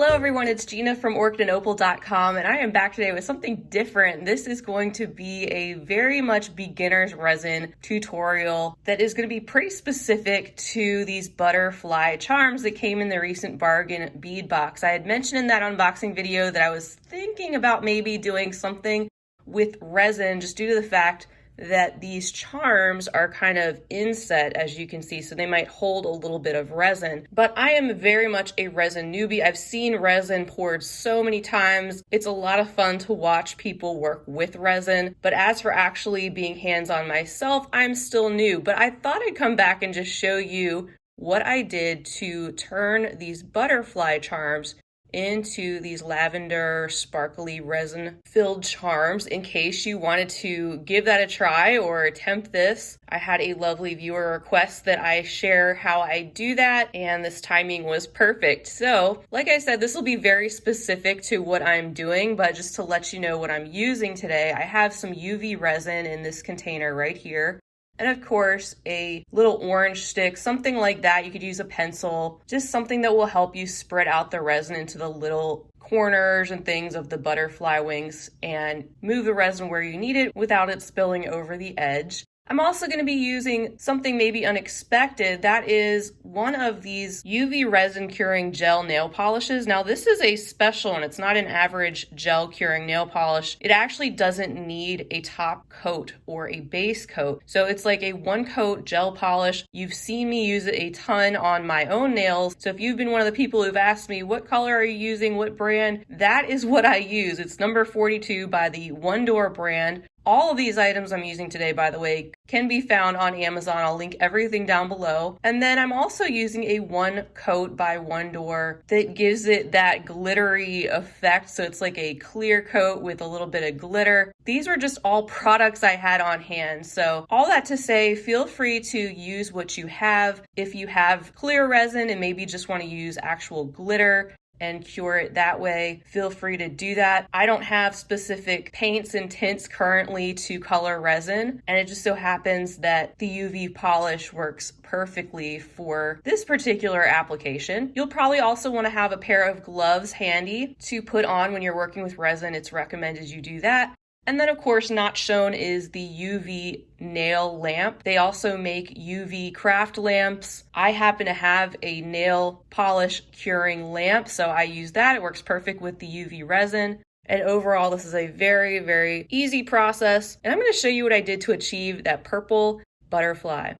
Hello everyone, it's Gina from orchidandopal.com, and I am back today with something different. This is going to be a very much beginner's resin tutorial that is going to be pretty specific to these butterfly charms that came in the recent bargain bead box. I had mentioned in that unboxing video that I was thinking about maybe doing something with resin just due to the fact that these charms are kind of inset, as you can see, so they might hold a little bit of resin. But I am very much a resin newbie. I've seen resin poured so many times. It's a lot of fun to watch people work with resin, but as for actually being hands-on myself, I'm still new. But I thought I'd come back and just show you what I did to turn these butterfly charms into these lavender sparkly resin filled charms in case you wanted to give that a try or attempt this. I had a lovely viewer request that I share how I do that, and this timing was perfect. So like I said, this will be very specific to what I'm doing, but just to let you know what I'm using today, I have some UV resin in this container right here. And of course, a little orange stick, something like that. You could use a pencil, just something that will help you spread out the resin into the little corners and things of the butterfly wings and move the resin where you need it without it spilling over the edge. I'm also going to be using something maybe unexpected. That is one of these UV resin curing gel nail polishes. Now this is a special one. It's not an average gel curing nail polish. It actually doesn't need a top coat or a base coat. So it's like a one coat gel polish. You've seen me use it a ton on my own nails. So if you've been one of the people who've asked me, what color are you using, what brand? That is what I use. It's number 42 by the OneDor brand. All of these items I'm using today, by the way, can be found on Amazon. I'll link everything down below. And then I'm also using a one coat by OneDor that gives it that glittery effect. So it's like a clear coat with a little bit of glitter. These were just all products I had on hand. So all that to say, feel free to use what you have. If you have clear resin and maybe just want to use actual glitter and cure it that way, feel free to do that. I don't have specific paints and tints currently to color resin, and it just so happens that the UV polish works perfectly for this particular application. You'll probably also want to have a pair of gloves handy to put on when you're working with resin. It's recommended you do that. And then of course not shown is the UV nail lamp. They also make UV craft lamps. I happen to have a nail polish curing lamp, so I use that. It works perfect with the UV resin. And overall, this is a very, very easy process. And I'm going to show you what I did to achieve that purple butterfly.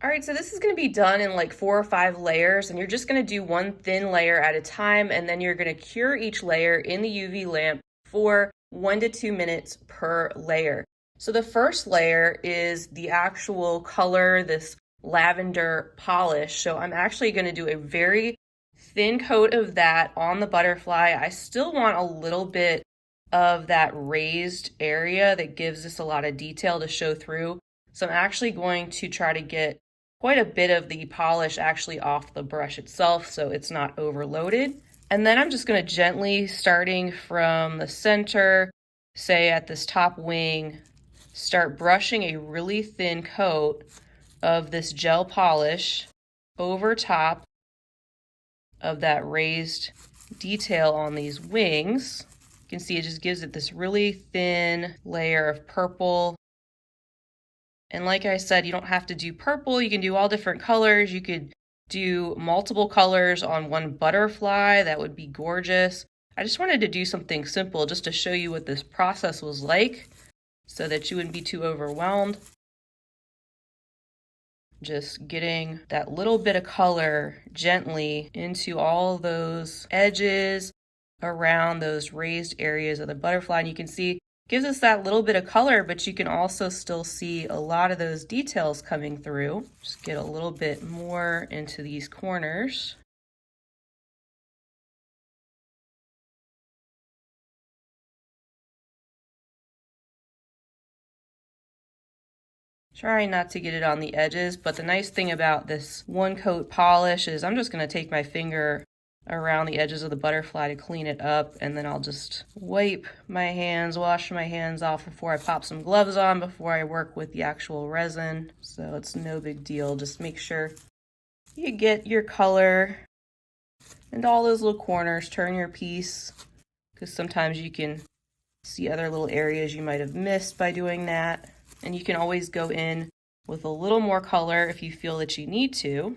All right, so this is going to be done in like 4 or 5 layers, and you're just going to do one thin layer at a time, and then you're going to cure each layer in the UV lamp for 1 to 2 minutes per layer. So the first layer is the actual color, this lavender polish. So I'm actually going to do a very thin coat of that on the butterfly. I still want a little bit of that raised area that gives us a lot of detail to show through. So I'm actually going to try to get quite a bit of the polish actually off the brush itself so it's not overloaded. And then I'm just going to gently, starting from the center, say at this top wing, start brushing a really thin coat of this gel polish over top of that raised detail on these wings. You can see it just gives it this really thin layer of purple. And like I said, you don't have to do purple. You can do all different colors. You could do multiple colors on one butterfly. That would be gorgeous. I just wanted to do something simple just to show you what this process was like so that you wouldn't be too overwhelmed. Just getting that little bit of color gently into all those edges around those raised areas of the butterfly. And you can see gives us that little bit of color, but you can also still see a lot of those details coming through. Just get a little bit more into these corners. Trying not to get it on the edges, but the nice thing about this one coat polish is I'm just going to take my finger around the edges of the butterfly to clean it up, and then I'll just wipe my hands, wash my hands off before I pop some gloves on before I work with the actual resin. So it's no big deal. Just make sure you get your color And all those little corners, turn your piece, because sometimes you can see other little areas you might have missed by doing that. And you can always go in with a little more color if you feel that you need to.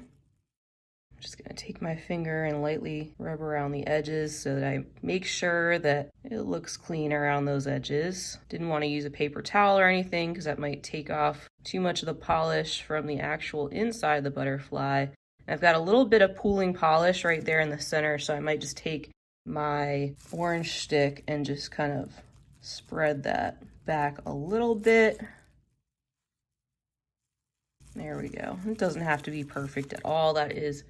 I'm just gonna take my finger and lightly rub around the edges so that I make sure that it looks clean around those edges. Didn't want to use a paper towel or anything because that might take off too much of the polish from the actual inside of the butterfly. And I've got a little bit of pooling polish right there in the center, so I might just take my orange stick and just kind of spread that back a little bit. There we go. It doesn't have to be perfect at all. That is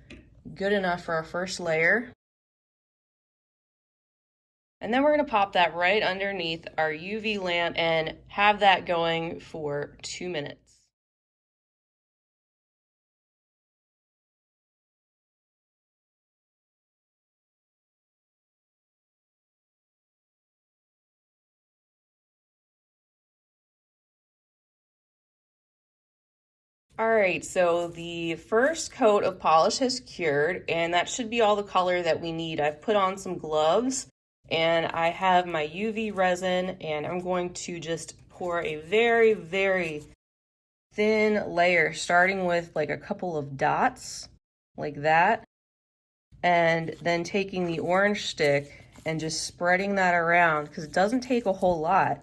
good enough for our first layer. And then we're going to pop that right underneath our UV lamp and have that going for 2 minutes. All right, so the first coat of polish has cured, and that should be all the color that we need. I've put on some gloves, and I have my UV resin, and I'm going to just pour a very, very thin layer, starting with like a couple of dots, like that, and then taking the orange stick and just spreading that around, because it doesn't take a whole lot.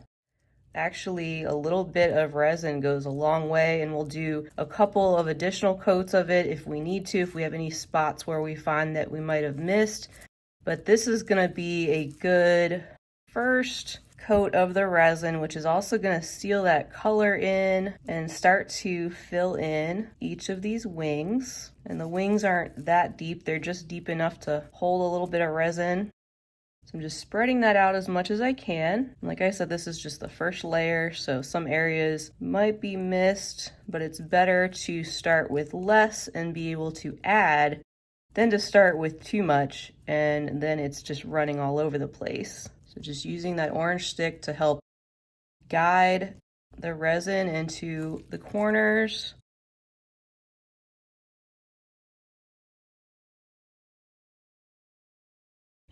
Actually, a little bit of resin goes a long way, and we'll do a couple of additional coats of it if we need to, if we have any spots where we find that we might have missed. But this is going to be a good first coat of the resin, which is also going to seal that color in and start to fill in each of these wings. And the wings aren't that deep, they're just deep enough to hold a little bit of resin. So I'm just spreading that out as much as I can. Like I said, this is just the first layer, so some areas might be missed, but it's better to start with less and be able to add than to start with too much and then it's just running all over the place. So just using that orange stick to help guide the resin into the corners.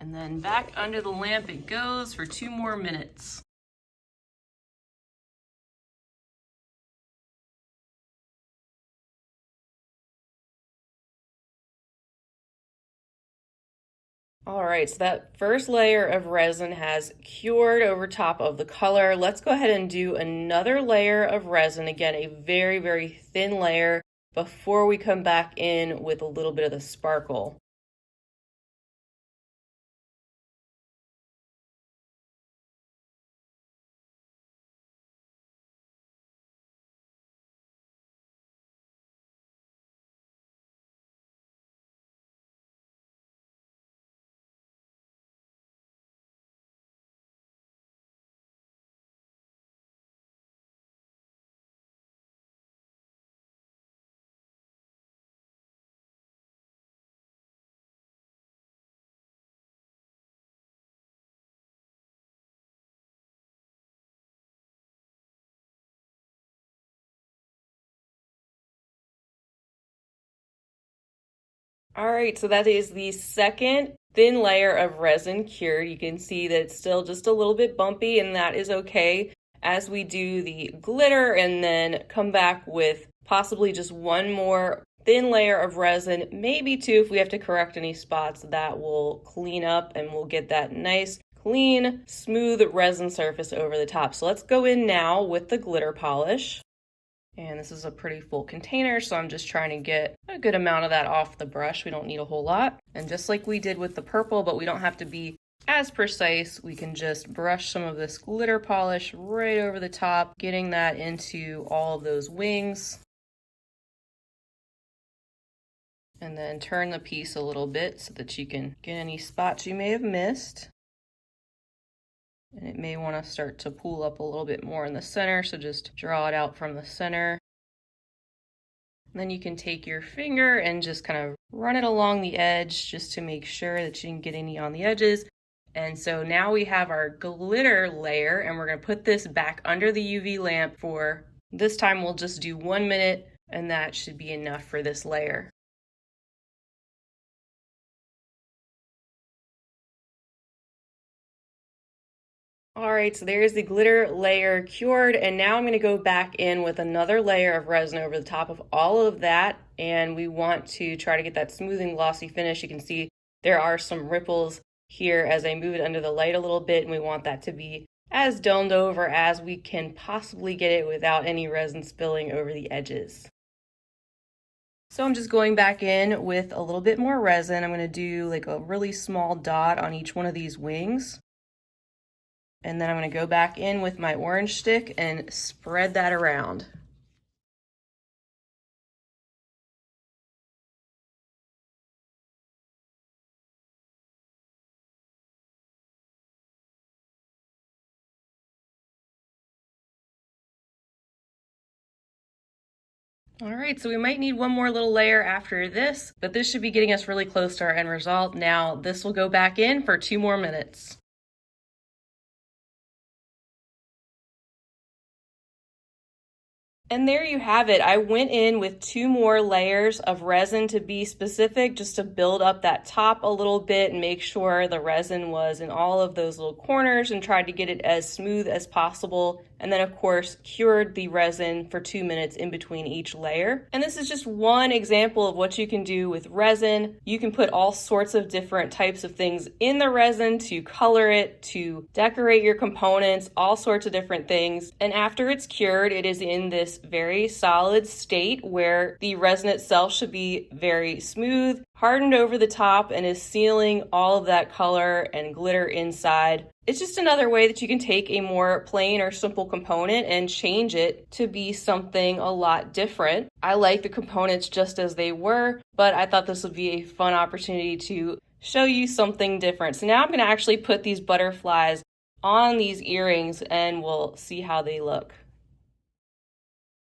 And then back under the lamp it goes for 2 more minutes. All right, so that first layer of resin has cured over top of the color. Let's go ahead and do another layer of resin. Again, a very, very thin layer before we come back in with a little bit of the sparkle. All right, so that is the second thin layer of resin cured. You can see that it's still just a little bit bumpy, and that is okay as we do the glitter and then come back with possibly just one more thin layer of resin, maybe two if we have to correct any spots. That will clean up and we'll get that nice, clean, smooth resin surface over the top. So let's go in now with the glitter polish. And this is a pretty full container, so I'm just trying to get a good amount of that off the brush. We don't need a whole lot. And just like we did with the purple, but we don't have to be as precise, we can just brush some of this glitter polish right over the top, getting that into all of those wings. And then turn the piece a little bit so that you can get any spots you may have missed. And it may want to start to pool up a little bit more in the center, so just draw it out from the center. And then you can take your finger and just kind of run it along the edge just to make sure that you can get any on the edges. And so now we have our glitter layer, and we're going to put this back under the UV lamp for, this time we'll just do 1 minute, and that should be enough for this layer. All right, so there's the glitter layer cured, and now I'm going to go back in with another layer of resin over the top of all of that, and we want to try to get that smooth and glossy finish. You can see there are some ripples here as I move it under the light a little bit, and we want that to be as domed over as we can possibly get it without any resin spilling over the edges. So I'm just going back in with a little bit more resin. I'm going to do like a really small dot on each one of these wings. And then I'm going to go back in with my orange stick and spread that around. All right, so we might need one more little layer after this, but this should be getting us really close to our end result. Now this will go back in for 2 more minutes. And there you have it. I went in with 2 more layers of resin to be specific, just to build up that top a little bit and make sure the resin was in all of those little corners, and tried to get it as smooth as possible. And then of course cured the resin for 2 minutes in between each layer. And this is just one example of what you can do with resin. You can put all sorts of different types of things in the resin to color it, to decorate your components, all sorts of different things. And after it's cured, it is in this very solid state where the resin itself should be very smooth, hardened over the top, and is sealing all of that color and glitter inside. It's just another way that you can take a more plain or simple component and change it to be something a lot different. I like the components just as they were, but I thought this would be a fun opportunity to show you something different. So now I'm going to actually put these butterflies on these earrings and we'll see how they look.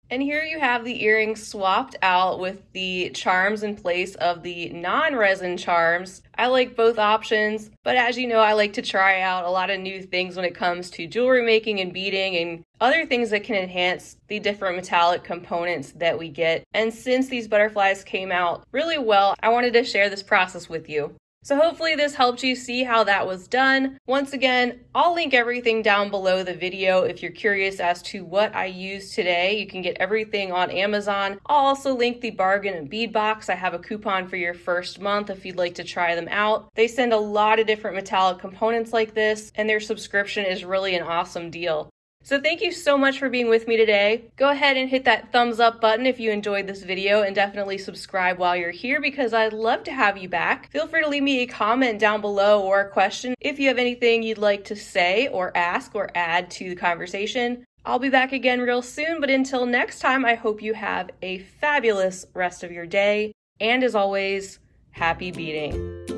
And here you have the earrings swapped out with the charms in place of the non-resin charms. I like both options, but as you know, I like to try out a lot of new things when it comes to jewelry making and beading and other things that can enhance the different metallic components that we get. And since these butterflies came out really well, I wanted to share this process with you. So hopefully this helped you see how that was done. Once again, I'll link everything down below the video if you're curious as to what I used today. You can get everything on Amazon. I'll also link the bargain and bead box. I have a coupon for your first month if you'd like to try them out. They send a lot of different metallic components like this, and their subscription is really an awesome deal. So thank you so much for being with me today. Go ahead and hit that thumbs up button if you enjoyed this video, and definitely subscribe while you're here because I'd love to have you back. Feel free to leave me a comment down below or a question if you have anything you'd like to say or ask or add to the conversation. I'll be back again real soon, but until next time, I hope you have a fabulous rest of your day. And as always, happy beading.